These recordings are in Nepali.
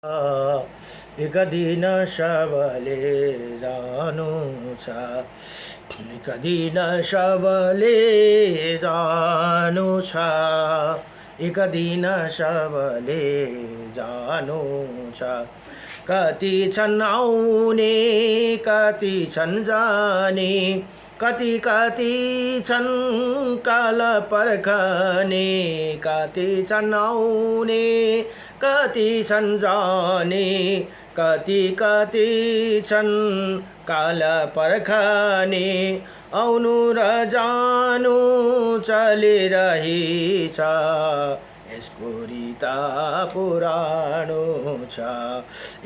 एक दिन सबले जानु छ, एक दिन सबले जानु छ, एक दिन सबले जानु छ। कति छन् आउने कति छन् जाने, कति कति छन् काल पर्खने, कति छन् आउने कति छन् जाने, कति कति छन् काल पर्खने। आउनु र जानु चलिरहेछ, यसको रीता पुरानो छ।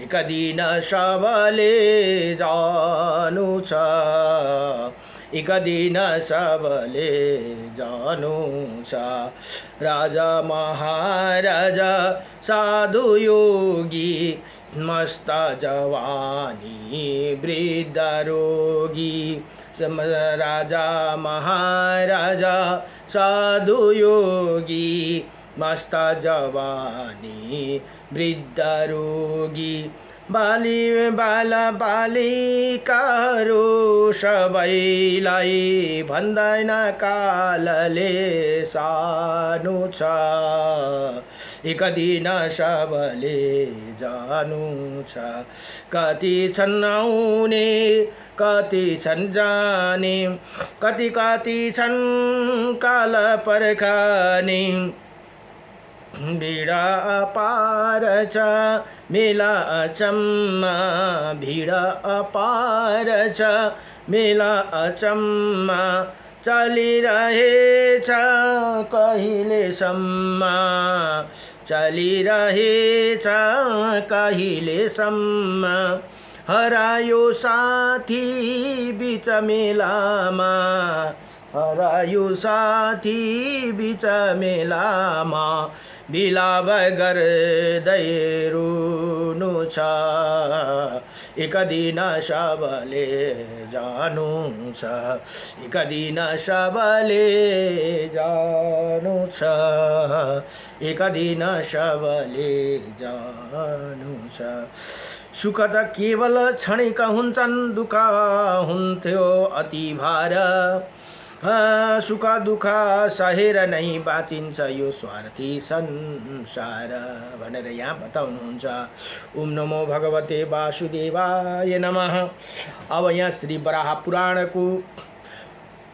एक दिन सबले जानु छ, एक दिन सबले जानु छ। राजा महाराजा साधु योगी, मस्त जवानी वृद्ध रोगी। राजा महाराजा साधु योगी, मस्त जवानी वृद्ध रोगी। बाली बाला बालिकाहरू सबैलाई भन्दैन कालले सानो छ। एक दिन सबले जानु छ, कति छन् आउने कति छन् जाने, कति कति छन् काल पर्खने। भिड अपार छ मेला अचम्म, भिड अपार छ मेला अचम्म। चलिरहेछ कहिलेसम्म, चलिरहेछ कहिलेसम्म। हरायो साथी बिच मेलामा, हरायो साथी बिच मेलामा। बिलाप गर्दै रुनु छ, एक दिन सबले जानु छ, एक दिन सबले जानु छ, एक दिन सबले जानु छ। सुख त केवल क्षणिक हुन्छन्, दुःख हुन्थ्यो अति भार। सुख दुःख सहेर नै बाँचिन्छ यो स्वार्थी संसार भनेर यहाँ बताउनुहुन्छ। ओम नमो भगवते वासुदेवाय नमः। अब यहाँ श्री वराह पुराणको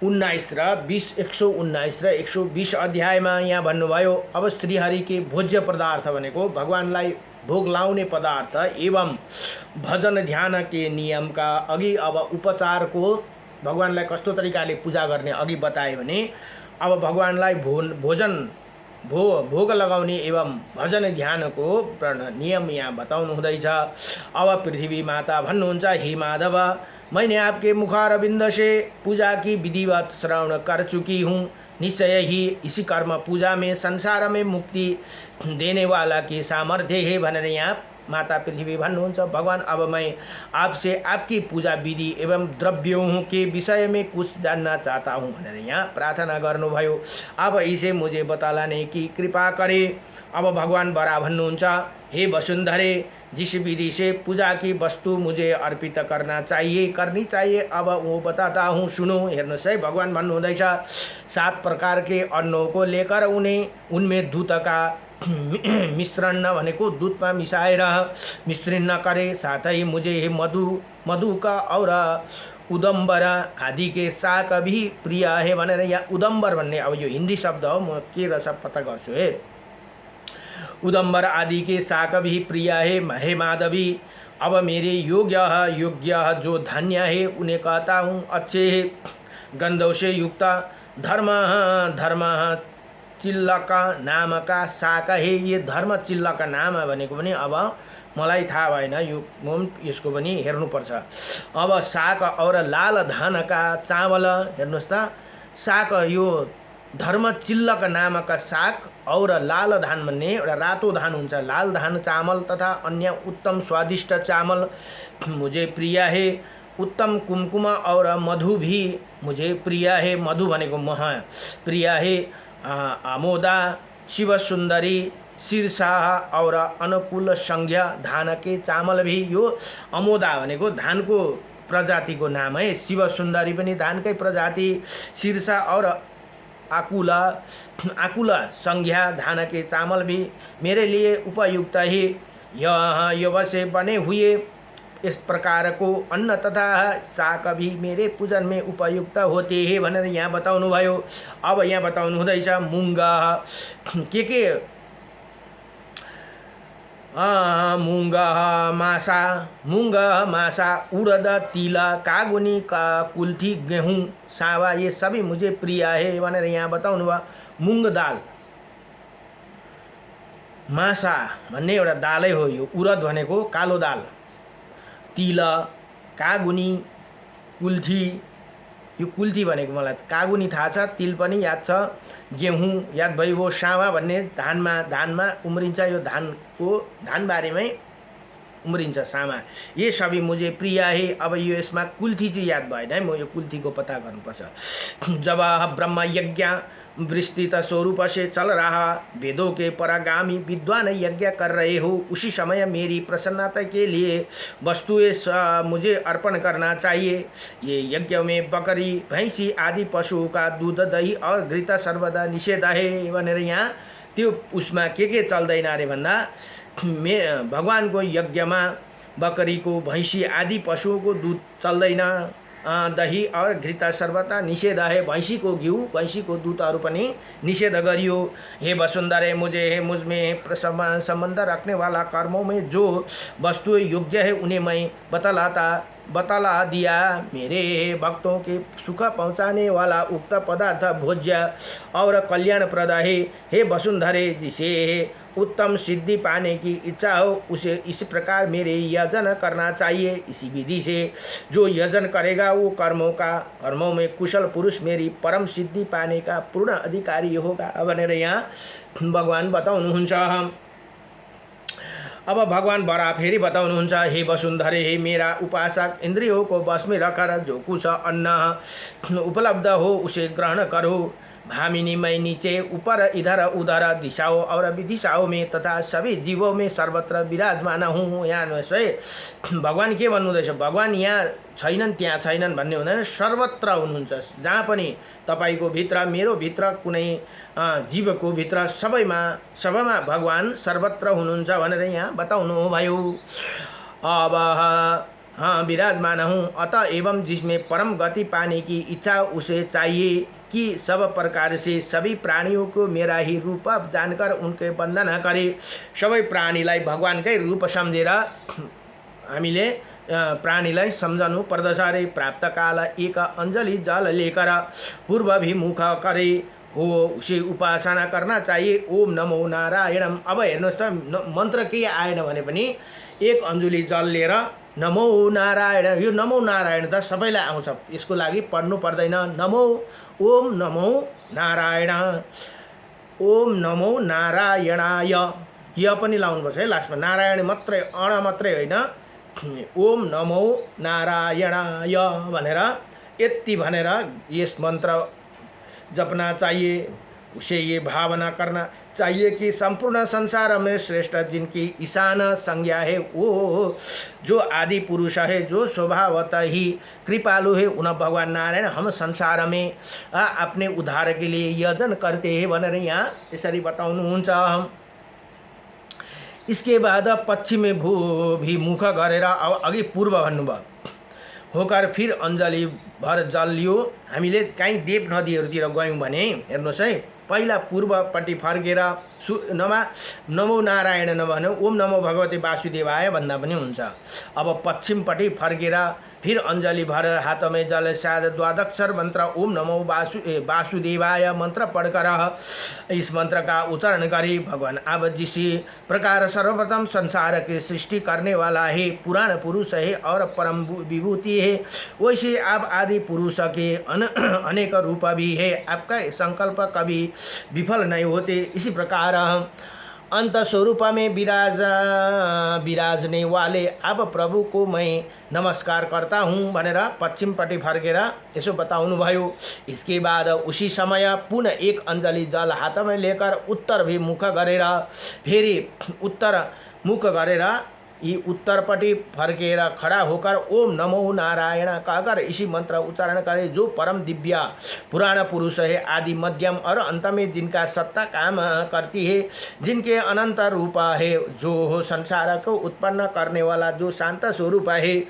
19 र 20, 119 र 120 अध्यायमा यहाँ भन्नुभयो, अब श्रीहरिके भोज्य पदार्थ भनेको भगवानलाई भोग लाउने पदार्थ एवं भजन ध्यान के नियम का अघि अब उपचारको भगवानलाई कस्तो तरिकाले पूजा गर्ने अघि बताए भने अब भगवानलाई भोग लगाउने एवं भजन ध्यानको नियम यहाँ बताउनु हुँदैछ। अब पृथ्वी माता भन्नुहुन्छ, हे माधव, मैंने आपके मुखारविंद से पूजा की विधिवत श्रवण कर चुकी हूँ। निश्चय ही इसी कर्म पूजा में संसार में मुक्ति देने वाला की सामर्थ्य है भनेर यहाँ माता पृथ्वी भन्नुहुन्छ। भगवान, अब मैं आपसे आपकी पूजा विधि एवं द्रव्यों के विषय में कुछ जानना चाहता हूँ भनेर यहाँ प्रार्थना गर्नुभयो। अब इसे मुझे बतलाने की कृपा करे। अब भगवान बरा भन्नुहुन्छ, हे वसुंधरे, जिस विधि से पूजा की वस्तु मुझे अर्पित करनी चाहिए अब वो बताता हूँ, सुनो। हेर्नुहोस् है, भगवान भन्नुहुँदैछ, 7 प्रकार के अन्नों को लेकर उनमें दूध का मिश्रण भनेको दूधमा मिसाएर मिश्रण करे, साथै मुझे मधु का और उदम्बर आदि के शाक भी प्रिय है भनेर यहाँ उदम्बर भन्ने अब यो हिन्दी शब्द हो, म के रहेछ पत्ता गर्छु है। उदम्बर आदि के शाक भी प्रिय है हे माधवी। अब मेरे योग्य जो धान्य है उन्हें कहता हूँ, अच्छे गंधों से युक्त धर्म चिल्लक नाम का शाक है। ये धर्म चिल्लक नाम भनेको पनि अब मलाई थाहा भएन, यो यसको पनि हेर्नुपर्छ। अब शाक और लाल धान का चावल, हेर्नुहोस् त, शाक यो धर्म चिल्लक नामक शाक और लाल धान भन्ने एउटा रातो धान हुन्छ, लाल धान चामल तथा अन्य उत्तम स्वादिष्ट चामल मुझे प्रिय है। उत्तम कुमकुम और मधु भी मुझे प्रिय है। मधु भनेको मह प्रिय है। आमोदा शिव सुंदरी शीर्षा और अनुकूल संज्ञा धान के चामल भी। यो अमोदा भनेको धानको प्रजातिको नाम है। शिव सुन्दरी पनि धानकै प्रजाति। शीर्षा और आकुला संज्ञा धान के चावल भी मेरे लिए उपयुक्त ही। यह युवा से बने हुए इस प्रकार को अन्न तथा शाक भी मेरे पूजन में उपयुक्त होते हैं भनेर यहाँ बताउनु भयो। अब यहाँ बताउनु हुँदैछ मुङ्गा के मुङ्गा मासा उड़द तिल कागुनी कुल्थी गेहूँ सावा ये सभी मुझे प्रिय है भनेर यहाँ बताउनु भयो। मुङ्ग दाल मासा भन्ने एउटा दालै हो। यो उड़द भनेको कालो दाल, तिल कागुनी कुल्थी, यो कुल्थी भनेको मलाई कागुनी थाहा छ, तिल पनि याद छ, गेहूँ याद भइगयो, सावा भन्ने धानमा उम्रिन्छ। यो धानबारीमै उम्रिन्छ सामा। ये सबै मुझे प्रिय है। अब यो यसमा कुल्थी चाहिँ याद भएन है, म यो कुल्थीको पत्ता गर्नुपर्छ। जब ब्रह्म यज्ञ विस्तृत स्वरूप से चल रहा, वेदों के परागामी विद्वान यज्ञ कर रहे हो, उसी समय मेरी प्रसन्नता के लिए वस्तुएं मुझे अर्पण करना चाहिए। ये यज्ञ में बकरी भैंसी आदि पशुओं का दूध दही और घृत सर्वदा निषेध है भनेर यहाँ त्यो उसमा के चल्दैन अरे भन्दा भगवानको यज्ञमा बकरीको भैंसी आदि पशुओं को दूध चल्दैन, दही और घृत सर्वथा निषेध है। भैंसी को घिउ भैंसी को दूधहरू पनि निषेध गरियो। हे वसुंधरे मुझे हे मुझमें संबंध रखने वाला कर्मों में जो वस्तु योग्य है उन्हें मैं बतला दिया। मेरे भक्तों के सुख पहुँचाने वाला उक्त पदार्थ भोज्य और कल्याणप्रद है। हे वसुंधरे जिसे उत्तम सिद्धि पाने की इच्छा हो उसे इस प्रकार मेरे यजन करना चाहिए। इसी विधि से जो यजन करेगा वो कर्मों में कुशल पुरुष मेरी परम सिद्धि पाने का पूर्ण अधिकारी होगा भनेर यहाँ भगवान बताउनुहुन्छ। अब भगवान बरा फेरि बताउनुहुन्छ, हे वसुंधरे हे मेरा उपासक, इंद्रियों को बस में रखकर जो कुछ अन्न उपलब्ध हो उसे ग्रहण करो। भामिनी मैं नीचे ऊपर इधर उधर दिशाओं और विदिशाओं में तथा सभी जीवों में सर्वत्र विराजमान हूँ। यहाँ भगवान के भन्नुहुँदैछ, भगवान यहाँ छैनन् त्यहाँ छैनन् भन्ने हुँदैन, सर्वत्र हुनुहुन्छ। जहाँ पनि तपाईको भित्र मेरो भित्र कुनै जीवको भित्र सबैमा भगवान सर्वत्र हुनुहुन्छ भनेर यहाँ बताउनु भयो। अब विराजमान हूँ, अतः एवं जिसमें परम गति पाने की इच्छा उसे चाहिए कि सब प्रकार से सभी प्राणियों को मेरा ही रूप जानकर उनके बंधन करे। सबै प्राणीलाई भगवानकै रूप सम्झेर हामीले प्राणीलाई सम्झनु पर्दछ रे। प्राप्त काल एक अंजलि जल लेकर पूर्वाभिमुख करे हो उसे उपासना करना चाहिए। ओम नमो नारायणम। अब हेर्नुहोस् त मन्त्र के आएन भने पनि एक अंजुली जल लिएर नमो नारायण, यो नमो नारायण त सबैलाई आउँछ, यसको लागि पढ्नु पर्दैन। नमो ओम नमो नारायण, ओम नमो नारायणाय, य पनि लाउनुपर्छ है लास्टमा, नारायण मात्रै अण मात्रै होइन, ओम नमो नारायणाय भनेर यति भनेर यस मन्त्र जपना चाहिए। उसे ये भावना करना चाहिए कि संपूर्ण संसार में श्रेष्ठ जिनकी ईशान संज्ञा है वो जो आदि पुरुष है, जो स्वभावतः ही कृपालु है, उन भगवान नारायण हम संसार में अपने उद्धार के लिए यजन करते हैं भनेर यहाँ यसरी बताउनुहुन्छ। इसके बाद पश्चिम में मुख गरेर अब अघि पूर्व भन्नुभयो होकर फिर अंजलि भर जल लियो। हामीले काहीँ देव नदीहरूतिर गयौँ भने हेर्नुहोस् है, पहिला पूर्वपट्टि फर्केर नमो नारायण नभने ओम नमो भगवते वासुदेवाय भन्दा पनि हुन्छ। अब पश्चिमपट्टि फर्केर फिर अंजलि भर हाथ में जल शायद द्वादक्षर मंत्र ओम नमो वासुदेवाय मंत्र पढ़कर इस मंत्र का उच्चारण करें। भगवान अब जिस प्रकार सर्वप्रथम संसार की सृष्टि करने वाला है, पुराण पुरुष है और परम विभूति है, वैसे आप आदि पुरुष के अनेक रूप भी है। आपका संकल्प कभी विफल नहीं होते। इसी प्रकार अंत स्वरूप में विराजने वाले अब प्रभु को मैं नमस्कार करता हूँ भनेर पश्चिमपट्टि फर्केर यसो बताउनुभयो। इसके बाद उसी समय पुनः एक अंजलि जल हाथ में लेकर उत्तरभिमुख गरेर फेरि उत्तरमुख गरेर यी उत्तरपट्टि फर्केर खड़ा होकर ओम नमो नारायण कहकर इसी मंत्र उच्चारण करे। जो परम दिव्य पुराण पुरुष है, आदि मध्यम और अंत में जिनका सत्ता काम करती है, जिनके अनंत रूप है, जो हो संसार को उत्पन्न करने वाला, जो शांत स्वरूप है,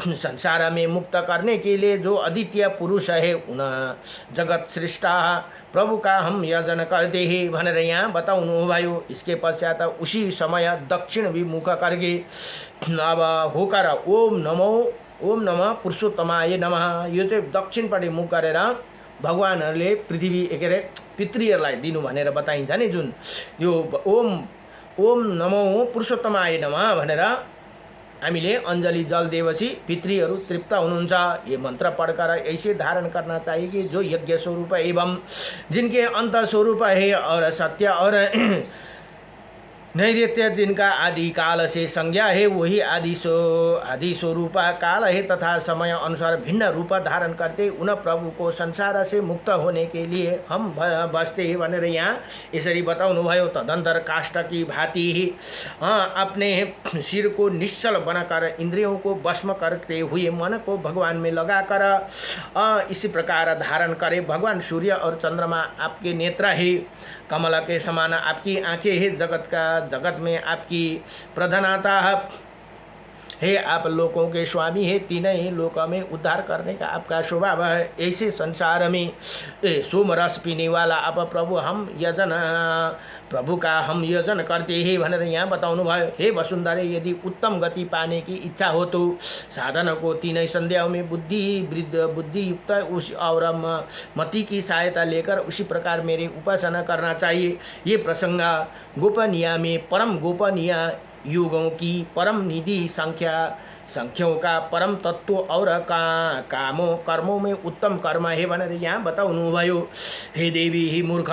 संसार में मुक्त करने के लिए जो अद्वितीय पुरुष है, उन जगत श्रेष्ठा प्रभु का हम यजन करते हैं भनेर यहाँ बताउनु भयो। इसके पश्चात उसी समय दक्षिण विमुख करके अब होकर ओम नमः पुरुषोत्तमाय नमः यो चाहिँ दक्षिणपट्टि मुख गरेर भगवानहरूले पृथ्वी के अरे पितृहरूलाई दिनु भनेर बताइन्छ नि। जुन यो ओम नमो पुरुषोत्तमाय नमः भनेर हामीले अंजलि जल देवसी पितृहरू तृप्त हुनुहुन्छ। ये मंत्र पढ़कर ऐसे धारण करना चाहिए कि जो यज्ञ स्वरूप एवं जिनके अंत स्वरूप है और सत्य और नैवेद्य जिनका आदि काल से संज्ञा है, वही आदि स्वरूप काल है तथा समय अनुसार भिन्न रूप धारण करते उन प्रभु को संसार से मुक्त होने के लिए हम बसते हैं भनेर यहाँ यसरी बताउनु भयो। तदंतर काष्ठ की भांति ही अपने सिर को निश्चल बनाकर इंद्रियों को भस्म करते हुए मन को भगवान में लगाकर इसी प्रकार धारण करे। भगवान सूर्य और चंद्रमा आपके नेत्र है, कमल के समान आपकी आंखें हैं, जगत में आपकी प्रधानता है, आप लोगों के स्वामी है, तीनों ही लोकों में उद्धार करने का आपका स्वभाव है। ऐसे संसार में सोम रस पीने वाला आप प्रभु का हम यजन करते हैं भनेर यहाँ बताउनु भयो। हे वसुंधरे, यदि उत्तम गति पाने की इच्छा हो तो साधन को तीनों संध्याओं में बुद्धि युक्त उस और मति की सहायता लेकर उसी प्रकार मेरे उपासना करना चाहिए। ये प्रसंग गोपनीय में परम गोपनीय युगों की परम निधि संख्यों का परम तत्व और कामों कर्मों में उत्तम कर्म है भनेर यहाँ बताउनु भयो। हे देवी, ही मूर्ख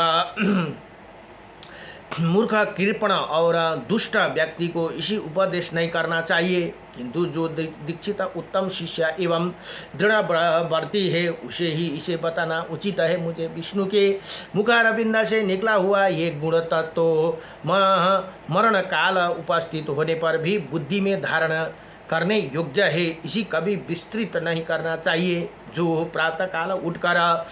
कृपण और दुष्ट व्यक्ति को इसी उपदेश नहीं करना चाहिए, किंतु जो दीक्षित उत्तम शिष्य एवं दृढ़वर्ती है उसे ही इसे बताना उचित है। मुझे विष्णु के मुखारविंद से निकला हुआ ये गुण तत्व मरण काल उपस्थित होने पर भी बुद्धि में धारण करने योग्य है, इसी कभी विस्तृत नहीं करना चाहिए। जो प्रातः काल उठकर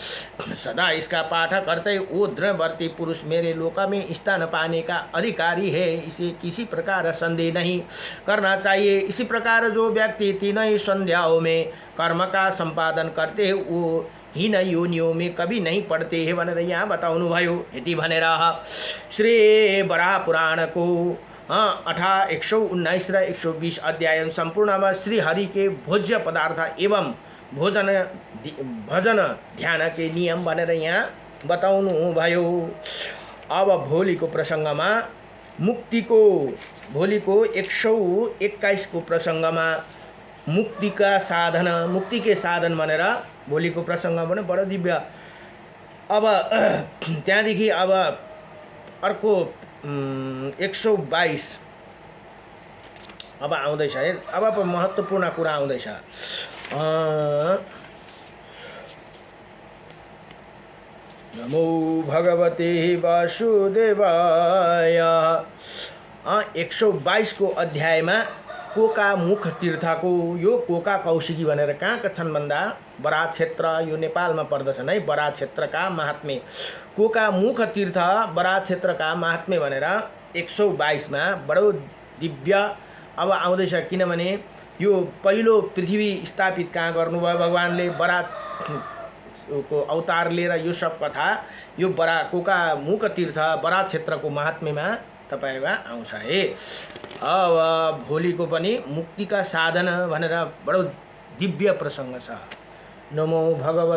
सदा इसका पाठ करते वो दृढ़वर्ती पुरुष मेरे लोक में स्थान पाने का अधिकारी है, इसे किसी प्रकार संदेह नहीं करना चाहिए। इसी प्रकार जो व्यक्ति तीनों संध्याओं में कर्म का संपादन करते हैं वो हीन योनियों में कभी नहीं पढ़ते हैं भनेर यहाँ बताउनु भयो। यति भनेर श्री वराह पुराण को 119 र 120 अध्याय संपूर्णमा श्री हरि के भोज्य पदार्थ एवं भजन ध्यान के नियम भनेर यहाँ बताउनु भयो। अब भोलिको प्रसंगमा भोलिको 121 को प्रसंगमा मुक्ति के साधन भनेर भोलिको प्रसंग पनि बडो दिव्य। अब त्यहाँदेखि अब अर्को 122 अब आउँदैछ है। अब महत्त्वपूर्ण कुरा आउँदैछ। नमो भगवते वासुदेवाय। 122 को अध्यायमा कोका मुख तीर्थको यो कोका कौशिकी भनेर कहाँका छन् भन्दा बराह क्षेत्र, यो नेपालमा पर्दछन् है। बराह क्षेत्रका महात्म्य कोका मुख तीर्थ बराह क्षेत्रका महात्म्य भनेर 122 मा बडो दिव्य अब आउँदैछ। किनभने यो पहिलो पृथ्वी स्थापित कहाँ गर्नुभयो भगवानले, बराह को अवतार लिएर यो सब कथा यो बराह कोका मुख तीर्थ बराह क्षेत्रको महात्म्यमा तपाईहरुमा आउँछ है। अब भोलिको पनि मुक्तिका साधन भनेर बडो दिव्य प्रसंग छ। नमो भगवते